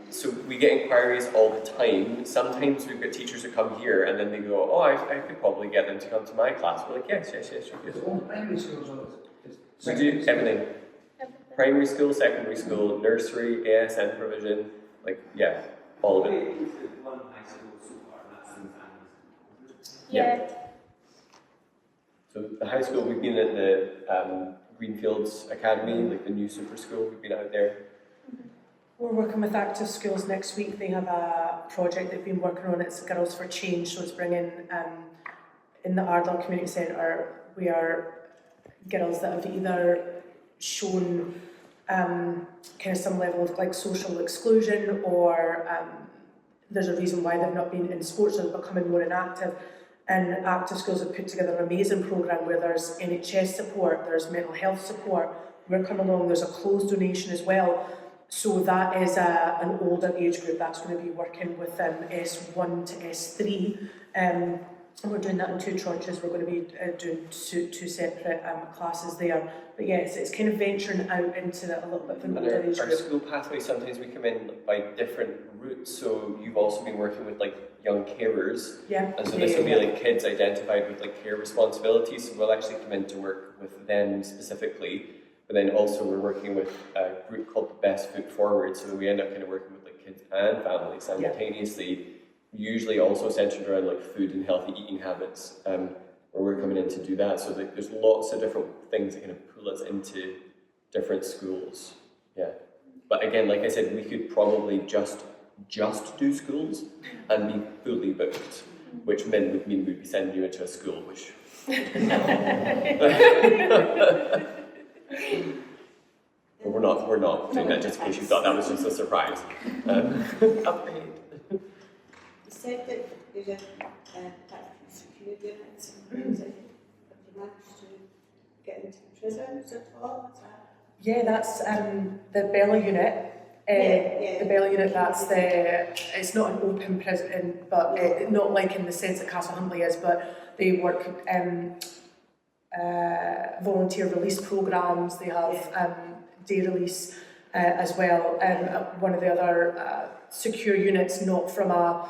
[SPEAKER 4] So we get inquiries all the time. Sometimes we've got teachers that come here and then they go, "Oh, I could probably get them to come to my class." We're like, "Yes, you could."
[SPEAKER 5] All primary schools are.
[SPEAKER 4] So we do everything: primary school, secondary school, nursery, ASN provision, like all of it.
[SPEAKER 5] One high school so far, and that's in families.
[SPEAKER 2] Yeah.
[SPEAKER 4] So the high school, we've been at the Greenfields Academy, like the new super school. We've been out there.
[SPEAKER 3] We're working with Active Schools next week. They have a project they've been working on. It's Girls for Change, so it's bringing in the Ardell Community Centre, we are girls that have either shown kind of some level of like social exclusion, or there's a reason why they've not been in sports or becoming more inactive. And Active Schools have put together an amazing programme where there's NHS support, there's mental health support. We're coming along, there's a clothes donation as well. So that is an older age group that's going to be working with S1 to S3. And we're doing that in 2 tranches. We're going to be doing two separate classes there. But yeah, it's kind of venturing out into a little bit of an older age
[SPEAKER 4] Our
[SPEAKER 3] group.
[SPEAKER 4] school pathway, sometimes we come in by different routes. So you've also been working with like young carers.
[SPEAKER 3] Yeah.
[SPEAKER 4] And so this will be like kids identified with like care responsibilities. So we'll actually come in to work with them specifically. But then also we're working with a group called the Best Foot Forward. So we end up kind of working with like kids and families simultaneously. Usually also centered around like food and healthy eating habits, where we're coming in to do that. So there's lots of different things that kind of pull us into different schools. Yeah. But again, like I said, we could probably just do schools and be fully booked, which would mean we'd be sending you into a school, which but we're not doing that, just in case you thought that was just a surprise.
[SPEAKER 7] You said that there's a secure units and things. Have you managed to get into the prisons at all? Is that?
[SPEAKER 3] Yeah, that's the Bella unit. The Bella unit, it's not an open prison, but not like in the sense that Castle Huntley is, but they work volunteer release programmes. They have day release as well. One of the other secure units, not from a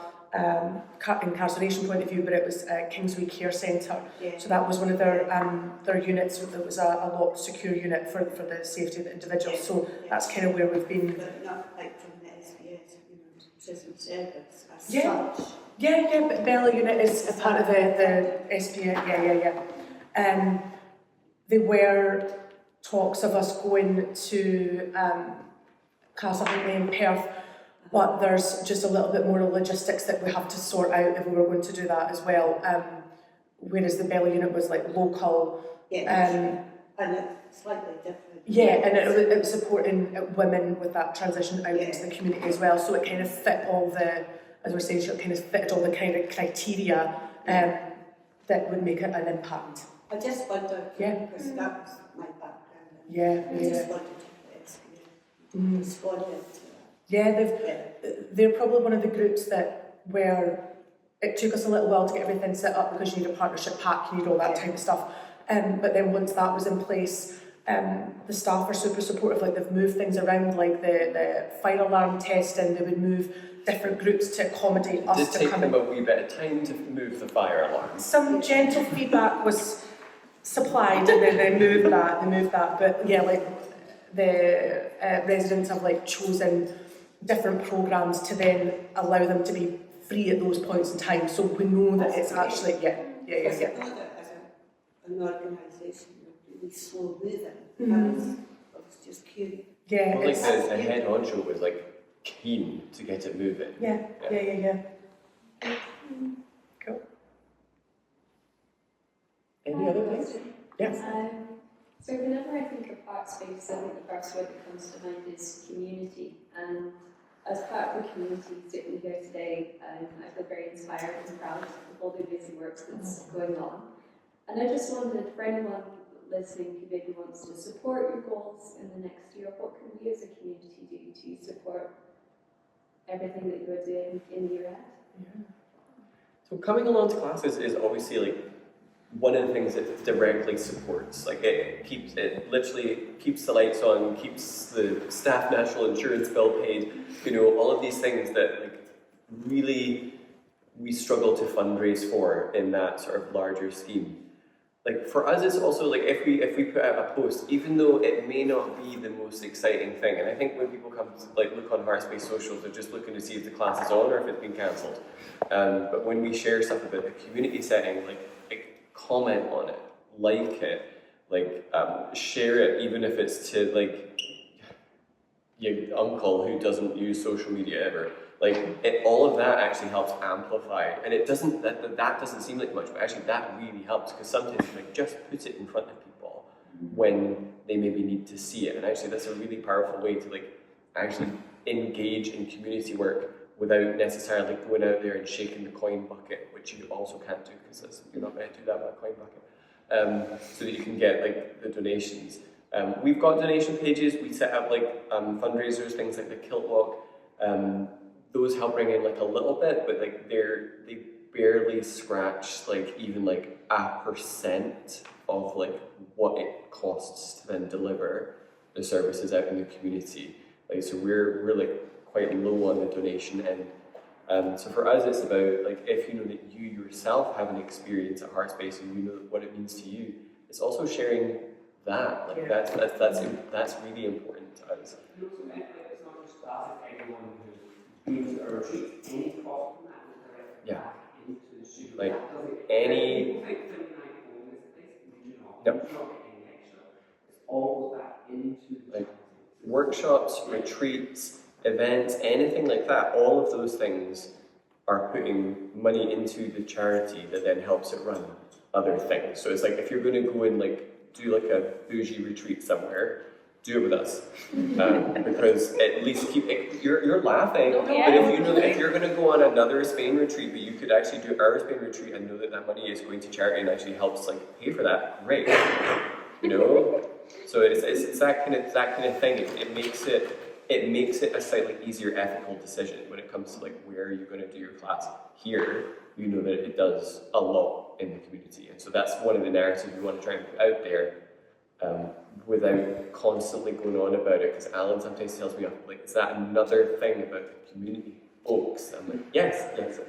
[SPEAKER 3] incarceration point of view, but it was Kingsway Care Centre.
[SPEAKER 7] Yeah.
[SPEAKER 3] So that was one of their units. That was a locked secure unit for the safety of the individuals. So that's kind of where we've been.
[SPEAKER 7] But not like from the SBS, prison service as
[SPEAKER 3] Yeah.
[SPEAKER 7] such.
[SPEAKER 3] Yeah, but Bella unit is a part of the SPA. Yeah. There were talks of us going to Castle Huntley in Perth, but there's just a little bit more logistics that we have to sort out if we were going to do that as well. Whereas the Bella unit was like local.
[SPEAKER 7] Yeah. And it's slightly different.
[SPEAKER 3] Yeah, and it was supporting women with that transition out into the community as well. So it kind of fit all the, as we're saying, it kind of fitted all the kind of criteria that would make it an impact.
[SPEAKER 7] I just wondered,
[SPEAKER 3] Yeah.
[SPEAKER 7] because that was my background.
[SPEAKER 3] Yeah.
[SPEAKER 7] I just wanted to respond to that.
[SPEAKER 3] Yeah, they're probably one of the groups that where it took us a little while to get everything set up because you need a partnership pack, you need all that type of stuff. But then once that was in place, the staff are super supportive. Like they've moved things around, like the fire alarm testing. They would move different groups to accommodate us
[SPEAKER 4] It did
[SPEAKER 3] to
[SPEAKER 4] take
[SPEAKER 3] come
[SPEAKER 4] them
[SPEAKER 3] in.
[SPEAKER 4] a wee bit of time to move the fire alarm.
[SPEAKER 3] Some gentle feedback was supplied, and then they moved that. But yeah, like the residents have like chosen different programs to then allow them to be free at those points in time. So we know that it's actually
[SPEAKER 7] Because I know that as an organisation, we're really slow moving. I was just curious.
[SPEAKER 3] Yeah,
[SPEAKER 4] Well, like
[SPEAKER 3] it's,
[SPEAKER 4] the head honcho was like keen to get it moving.
[SPEAKER 3] yeah. Cool.
[SPEAKER 4] Any other things? Yes.
[SPEAKER 8] So whenever I think of art space, I think the first word that comes to mind is community. And as part of the community sitting here today, I feel very inspired and proud of all the amazing work that's going on. And I just wondered, for anyone listening who maybe wants to support your goals in the next year, what can we as a community do to support everything that you're doing in the year ahead?
[SPEAKER 4] So coming along to classes is obviously like one of the things that directly supports. Like it literally keeps the lights on, keeps the staff national insurance bill paid, you know, all of these things that like really we struggle to fundraise for in that sort of larger scheme. Like for us, it's also like if we put out a post, even though it may not be the most exciting thing, and I think when people come to like look on Heartspace socials, they're just looking to see if the class is on or if it's been cancelled. But when we share stuff about the community setting, like comment on it, like it, like share it, even if it's to like your uncle who doesn't use social media ever. Like all of that actually helps amplify, and it doesn't that doesn't seem like much, but actually that really helps because sometimes like just put it in front of people when they maybe need to see it, and actually that's a really powerful way to like actually engage in community work without necessarily going out there and shaking the coin bucket, which you also can't do because you're not going to do that with a coin bucket, so that you can get like the donations. We've got donation pages. We set up like fundraisers, things like the Kilt Walk. Those help bring in like a little bit, but like they barely scratch like even like 1% of like what it costs to then deliver the services out in the community. Like so we're like quite low on the donation end. So for us it's about like if you know that you yourself have an experience at Heartspace and you know what it means to you, it's also sharing that. Like that's really important to us.
[SPEAKER 5] You also meant like it's not just classes, everyone who's been to a retreat, any cost from that will direct back into the student.
[SPEAKER 4] Like
[SPEAKER 5] That doesn't-
[SPEAKER 4] any
[SPEAKER 5] People think 29 home is a place, we do not.
[SPEAKER 4] No.
[SPEAKER 5] We do not get any extra. It's all goes back into the
[SPEAKER 4] Like,
[SPEAKER 5] charity.
[SPEAKER 4] workshops, retreats, events, anything like that, all of those things are putting money into the charity that then helps it run other things. So it's like if you're going to go and like do like a bougie retreat somewhere, do it with us, because at least keep it, you're laughing.
[SPEAKER 2] Oh,
[SPEAKER 4] But
[SPEAKER 2] yeah.
[SPEAKER 4] if you know that if you're going to go on another Spain retreat, but you could actually do our Spain retreat and know that that money is going to charity and actually helps like pay for that, great. You know, so it's that kind of thing. It makes it a slightly easier ethical decision when it comes to like where you're going to do your class. Here, you know that it does a lot in the community, and so that's one of the narratives we want to try and put out there, without constantly going on about it. Because Alan sometimes tells me, like, is that another thing about the community folks? I'm like, yes, it is.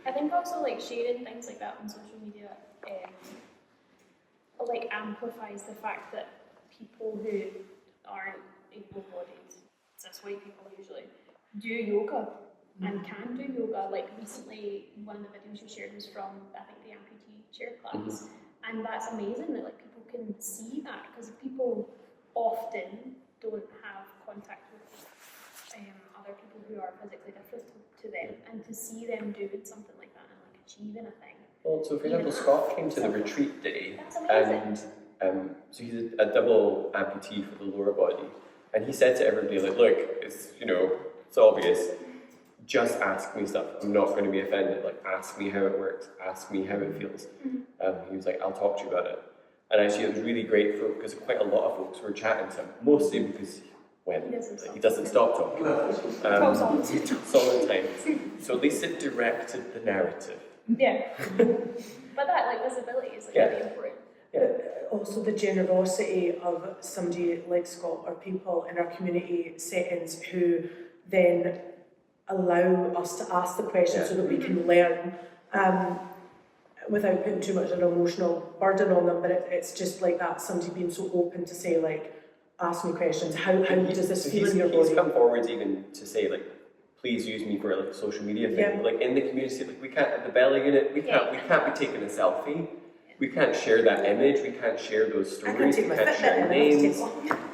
[SPEAKER 2] I think also like sharing things like that on social media like amplifies the fact that people who aren't able-bodied, cis-white people usually, do yoga and can do yoga. Like recently, one of the videos you shared was from, I think, the amputee chair class, and that's amazing that like people can see that, because people often don't have contact with other people who are physically different to them, and to see them doing something like that and like achieving a thing.
[SPEAKER 4] Well, so for example, Scott came to the retreat day,
[SPEAKER 2] That's amazing.
[SPEAKER 4] and so he's a double amputee for the lower body, and he said to everybody, like, look, it's, you know, it's obvious, just ask me stuff, I'm not going to be offended, like, ask me how it works, ask me how it feels. He was like, I'll talk to you about it. And actually it was really great because quite a lot of folks were chatting to him, mostly because he doesn't stop talking.
[SPEAKER 2] Talks all the time.
[SPEAKER 4] It's all the time. So at least it directed the narrative.
[SPEAKER 2] Yeah. But that like visibility is like really important.
[SPEAKER 3] But also the generosity of somebody like Scott or people in our community settings who then allow us to ask the questions so that we can learn without putting too much of an emotional burden on them. But it's just like that, somebody being so open to say, like, ask me questions, how does this feel in your body?
[SPEAKER 4] He's come forward even to say, like, please use me for like a social media thing.
[SPEAKER 3] Yeah.
[SPEAKER 4] Like in the community, like we can't, at the Bella unit, we can't be taking a selfie. We can't share that image, we can't share those stories, we can't share names.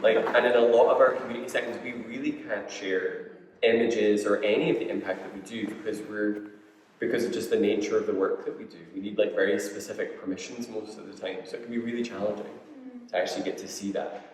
[SPEAKER 4] Like, and in a lot of our community settings, we really can't share images or any of the impact that we do because of just the nature of the work that we do. We need like very specific permissions most of the time, so it can be really challenging to actually get to see that.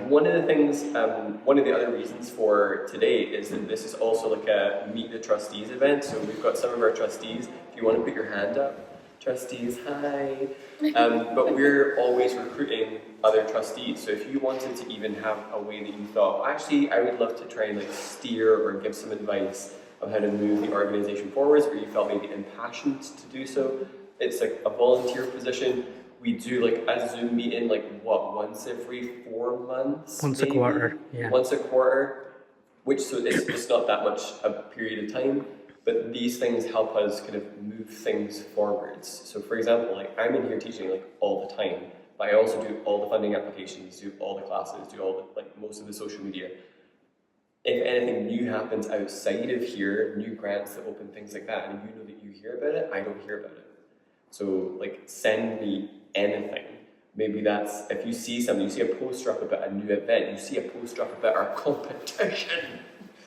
[SPEAKER 4] One of the other reasons for today is that this is also like a Meet the Trustees event, so we've got some of our trustees. If you want to put your hand up, trustees, hi. But we're always recruiting other trustees, so if you wanted to even have a way that you thought, actually, I would love to try and like steer or give some advice of how to move the organisation forwards, or you felt maybe impassioned to do so. It's like a volunteer position. We do like a Zoom meeting, like what, once every 4 months?
[SPEAKER 9] Once
[SPEAKER 4] maybe?
[SPEAKER 9] a quarter, yeah.
[SPEAKER 4] Once a quarter, which so it's not that much a period of time, but these things help us kind of move things forwards. So for example, like I'm in here teaching like all the time, but I also do all the funding applications, do all the classes, do all the, like most of the social media. If anything new happens outside of here, new grants that open, things like that, and you know that you hear about it, I don't hear about it. So like send me anything. Maybe that's, if you see something, you see a poster up about a new event, you see a poster up about our competition,